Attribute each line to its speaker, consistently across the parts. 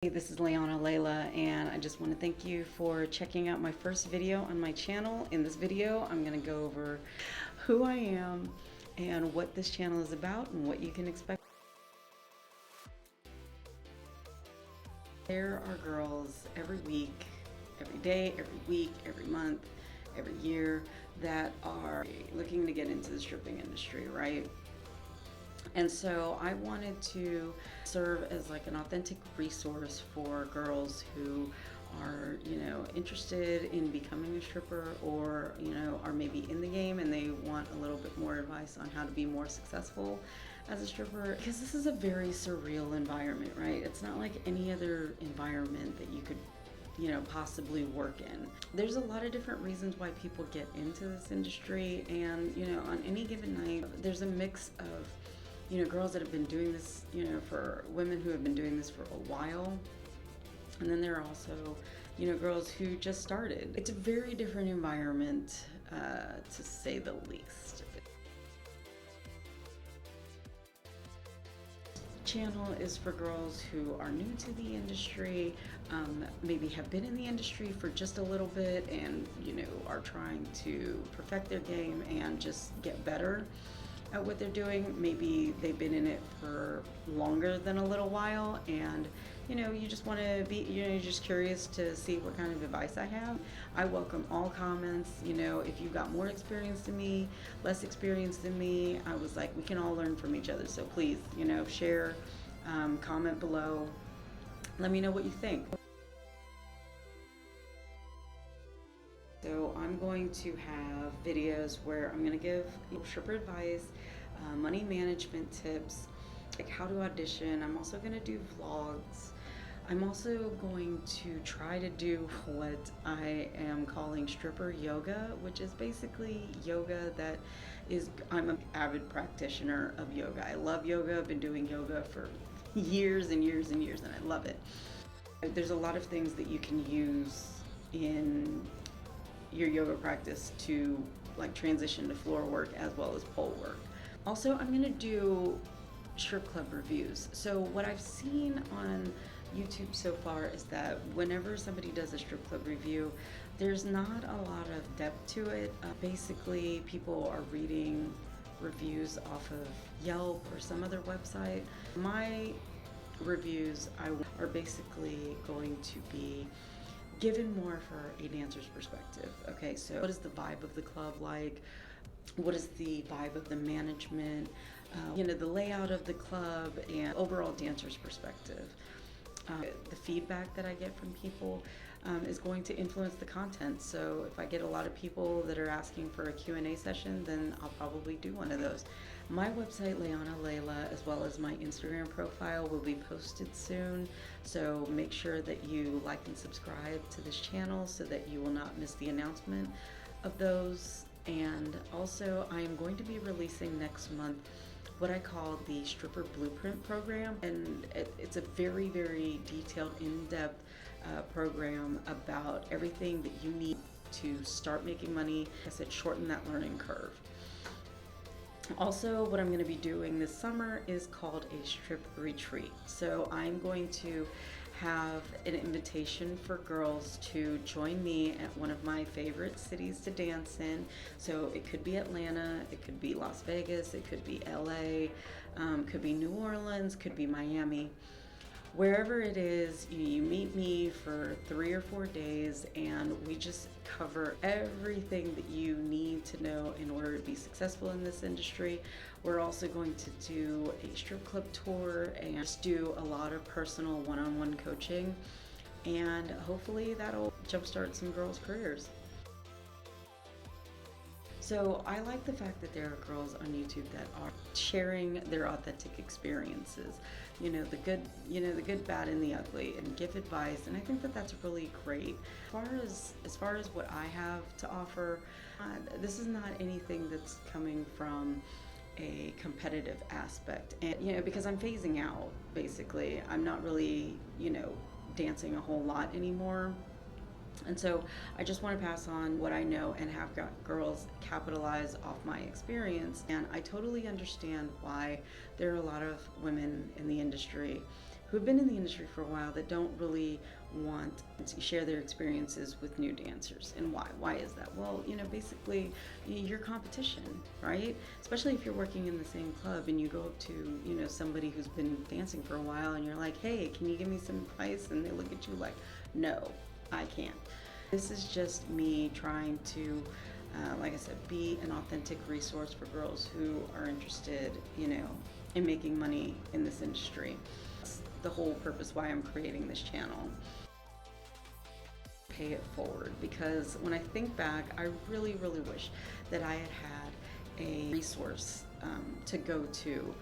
Speaker 1: Hey, this is Layana Layla, and I just want to thank you for checking out my first video on my channel. In this video, I'm going to go over who I am and what this channel is about and what you can expect. There are girls every week, every day, every week, every month, every year that are looking to get into the stripping industry, right? And so I wanted to serve as like an authentic resource for girls who are, interested in becoming a stripper, or, are maybe in the game and they want a little bit more advice on how to be more successful as a stripper. Because this is a very surreal environment, right? It's not like any other environment that you could possibly work in. There's a lot of different reasons why people get into this industry, and on any given night there's a mix of girls that have been doing this, for women who have been doing this for a while. And then there are also, girls who just started. It's a very different environment, to say the least. Channel is for girls who are new to the industry, maybe have been in the industry for just a little bit and, are trying to perfect their game and just get better at what they're doing. Maybe they've been in it for longer than a little while, and you just want to be, you're just curious to see what kind of advice I have. I welcome all comments. If you've got more experience than me, less experience than me, I was like, we can all learn from each other. So please, share, comment below, let me know what you think. So I'm going to have videos where I'm going to give stripper advice, money management tips, like how to audition. I'm also going to do vlogs. I'm also going to try to do what I am calling stripper yoga, which is basically yoga that is, I'm an avid practitioner of yoga. I love yoga. I've been doing yoga for years and years and years, and I love it. There's a lot of things that you can use in your yoga practice to like transition to floor work as well as pole work. Also, I'm going to do strip club reviews. So what I've seen on YouTube so far is that whenever somebody does a strip club review, there's not a lot of depth to it. Basically, people are reading reviews off of Yelp or some other website. My reviews are basically going to be given more for a dancer's perspective. Okay, so what is the vibe of the club like? What is the vibe of the management? The layout of the club, and overall dancer's perspective. The feedback that I get from people is going to influence the content. So if I get a lot of people that are asking for a Q&A session, then I'll probably do one of those. My website, Layana Layla, as well as my Instagram profile will be posted soon. So make sure that you like and subscribe to this channel so that you will not miss the announcement of those. And also, I am going to be releasing next month what I call the Stripper Blueprint program, and it's a very, very detailed, in-depth program about everything that you need to start making money. Like I said, shorten that learning curve. Also, what I'm going to be doing this summer is called a strip retreat. So I'm going to have an invitation for girls to join me at one of my favorite cities to dance in. So it could be Atlanta, it could be Las Vegas, it could be LA, could be New Orleans, could be Miami. Wherever it is, you meet me for 3 or 4 days, and we just cover everything that you need to know in order to be successful in this industry. We're also going to do a strip club tour and just do a lot of personal one-on-one coaching, and hopefully that'll jumpstart some girls' careers. So I like the fact that there are girls on YouTube that are sharing their authentic experiences, the good, bad, and the ugly, and give advice. And I think that that's really great. As far as what I have to offer, this is not anything that's coming from a competitive aspect. And because I'm phasing out, basically, I'm not really, dancing a whole lot anymore. And so I just want to pass on what I know and have got girls capitalize off my experience. And I totally understand why there are a lot of women in the industry who have been in the industry for a while that don't really want to share their experiences with new dancers. And why? Why is that? Well, basically your competition, right? Especially if you're working in the same club and you go up to, somebody who's been dancing for a while and you're like, hey, can you give me some advice? And they look at you like, no, I can't. This is just me trying to, like I said, be an authentic resource for girls who are interested, in making money in this industry. That's the whole purpose why I'm creating this channel. Pay it forward, because when I think back, I really, really wish that I had a resource to go to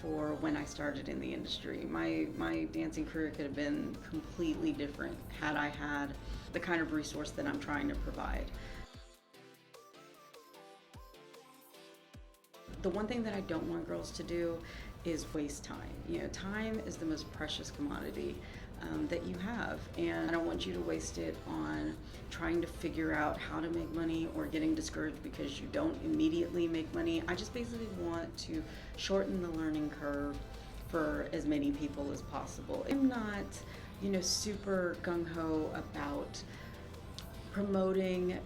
Speaker 1: for when I started in the industry. My dancing career could have been completely different had I had the kind of resource that I'm trying to provide. The one thing that I don't want girls to do is waste time. Time is the most precious commodity that you have, and I don't want you to waste it on trying to figure out how to make money or getting discouraged because you don't immediately make money. I just basically want to shorten the learning curve for as many people as possible. I'm not, super gung-ho about promoting,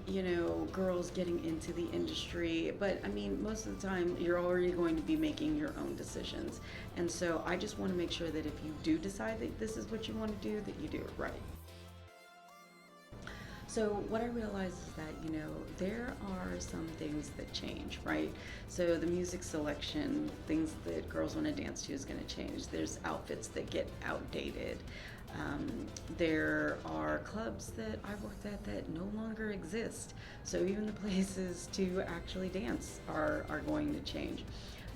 Speaker 1: girls getting into the industry, but I mean, most of the time you're already going to be making your own decisions. And so I just want to make sure that if you do decide that this is what you want to do, that you do it right. So what I realize is that, there are some things that change, right? So the music selection, things that girls want to dance to is going to change. There's outfits that get outdated. There are clubs that I've worked at that no longer exist. So even the places to actually dance are going to change.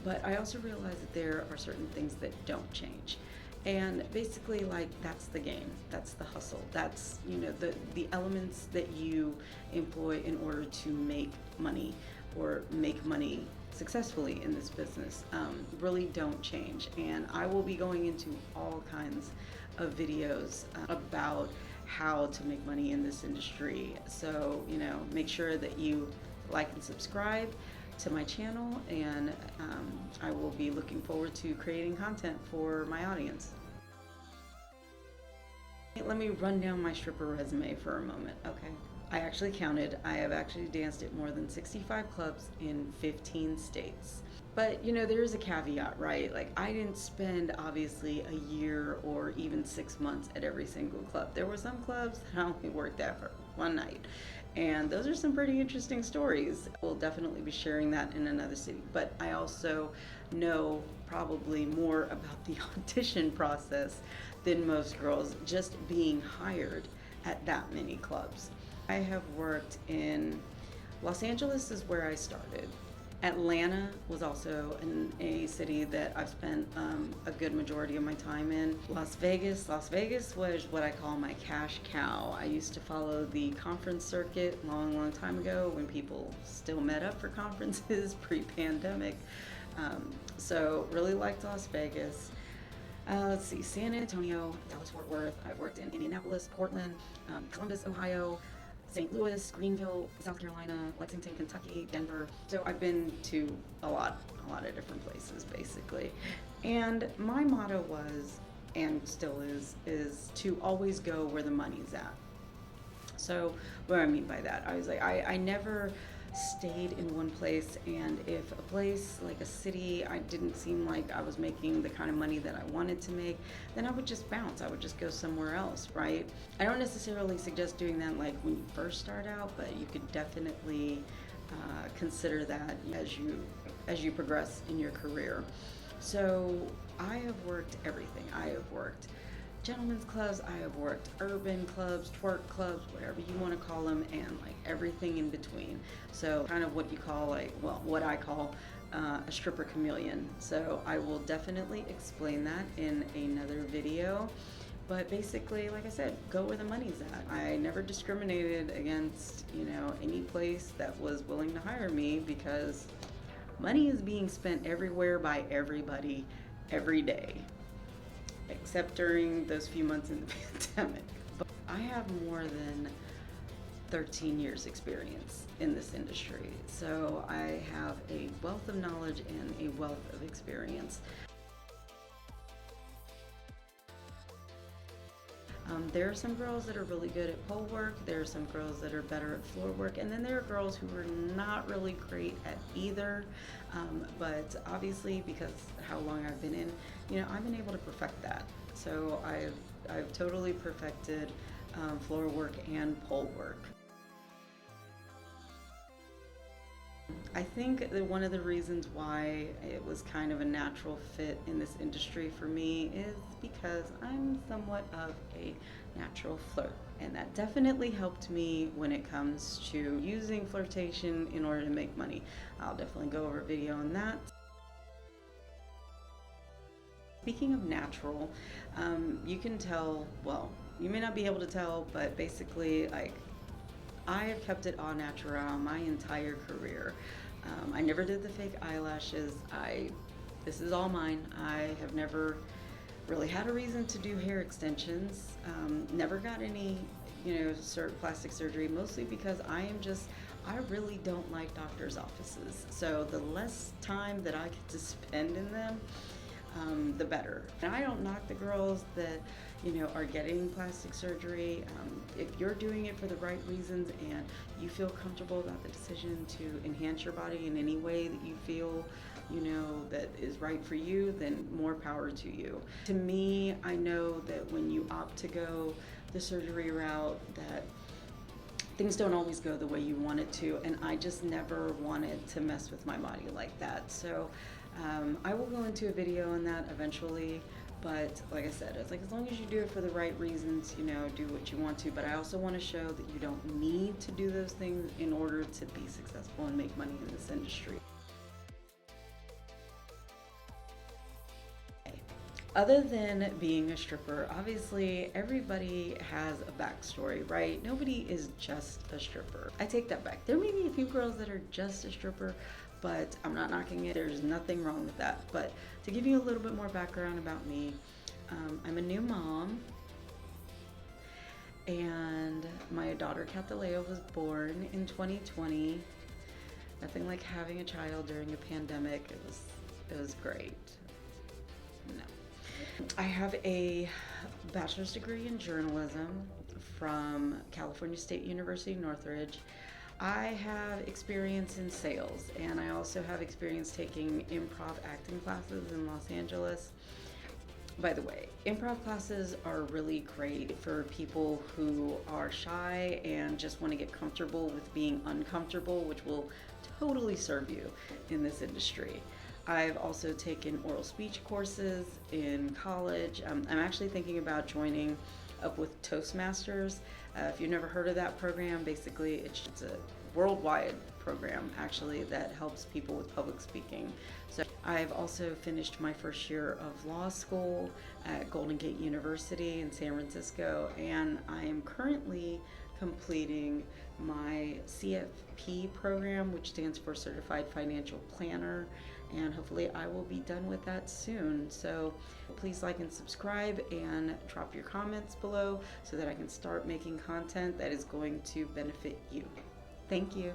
Speaker 1: But I also realize that there are certain things that don't change. And basically, that's the game, that's the hustle, that's, the elements that you employ in order to make money or make money successfully in this business really don't change. And I will be going into all kinds of videos about how to make money in this industry. So, make sure that you like and subscribe to my channel, and I will be looking forward to creating content for my audience. Let me run down my stripper resume for a moment, okay? I actually counted. I have actually danced at more than 65 clubs in 15 states. But, there is a caveat, right? I didn't spend, obviously, a year or even 6 months at every single club. There were some clubs that I only worked at for one night. And those are some pretty interesting stories. We'll definitely be sharing that in another city. But I also know probably more about the audition process than most girls, just being hired at that many clubs. I have worked in Los Angeles is where I started. Atlanta was also a city that I've spent a good majority of my time in. Las Vegas was what I call my cash cow. I used to follow the conference circuit a long, long time ago when people still met up for conferences pre-pandemic. So really liked Las Vegas. Let's see, San Antonio, Dallas, Fort Worth. I've worked in Indianapolis, Portland, Columbus, Ohio, St. Louis, Greenville, South Carolina, Lexington, Kentucky, Denver. So I've been to a lot of different places, basically. And my motto was, and still is to always go where the money's at. So what do I mean by that? I was like, I never stayed in one place, and if a place like a city, I didn't seem like I was making the kind of money that I wanted to make, then I would just bounce. I would just go somewhere else, right? I don't necessarily suggest doing that when you first start out, but you could definitely consider that as you progress in your career. So I have worked everything. I have worked gentlemen's clubs, I have worked urban clubs, twerk clubs, whatever you want to call them, and everything in between. So kind of what you call what I call a stripper chameleon. So I will definitely explain that in another video. But basically, like I said, go where the money's at. I never discriminated against, any place that was willing to hire me, because money is being spent everywhere by everybody every day, except during those few months in the pandemic. But I have more than 13 years experience in this industry. So I have a wealth of knowledge and a wealth of experience. There are some girls that are really good at pole work, there are some girls that are better at floor work, and then there are girls who are not really great at either. But obviously, because how long I've been in, I've been able to perfect that. So I've totally perfected floor work and pole work. I think that one of the reasons why it was kind of a natural fit in this industry for me is because I'm somewhat of a natural flirt. And that definitely helped me when it comes to using flirtation in order to make money. I'll definitely go over a video on that. Speaking of natural, you can tell, well, you may not be able to tell, but basically, like, I have kept it all natural my entire career. I never did the fake eyelashes. This is all mine. I have never really had a reason to do hair extensions. Never got any, plastic surgery, mostly because I really don't like doctor's offices. So the less time that I get to spend in them, the better. And I don't knock the girls that, are getting plastic surgery. If you're doing it for the right reasons and you feel comfortable about the decision to enhance your body in any way that you feel, that is right for you, then more power to you. To me, I know that when you opt to go the surgery route, that things don't always go the way you want it to, and I just never wanted to mess with my body like that. So I will go into a video on that eventually, but like I said, it's like as long as you do it for the right reasons, do what you want to, but I also want to show that you don't need to do those things in order to be successful and make money in this industry. Other than being a stripper, obviously everybody has a backstory, right? Nobody is just a stripper. I take that back. There may be a few girls that are just a stripper, but I'm not knocking it. There's nothing wrong with that. But to give you a little bit more background about me, I'm a new mom, and my daughter Cataleo was born in 2020. Nothing like having a child during a pandemic. It was great. No. I have a bachelor's degree in journalism from California State University, Northridge. I have experience in sales, and I also have experience taking improv acting classes in Los Angeles. By the way, improv classes are really great for people who are shy and just want to get comfortable with being uncomfortable, which will totally serve you in this industry. I've also taken oral speech courses in college. I'm actually thinking about joining up with Toastmasters. If you've never heard of that program, basically it's a worldwide program actually that helps people with public speaking. So I've also finished my first year of law school at Golden Gate University in San Francisco, and I am currently completing my CFP program, which stands for Certified Financial Planner, and hopefully I will be done with that soon. So please like and subscribe and drop your comments below so that I can start making content that is going to benefit you. Thank you.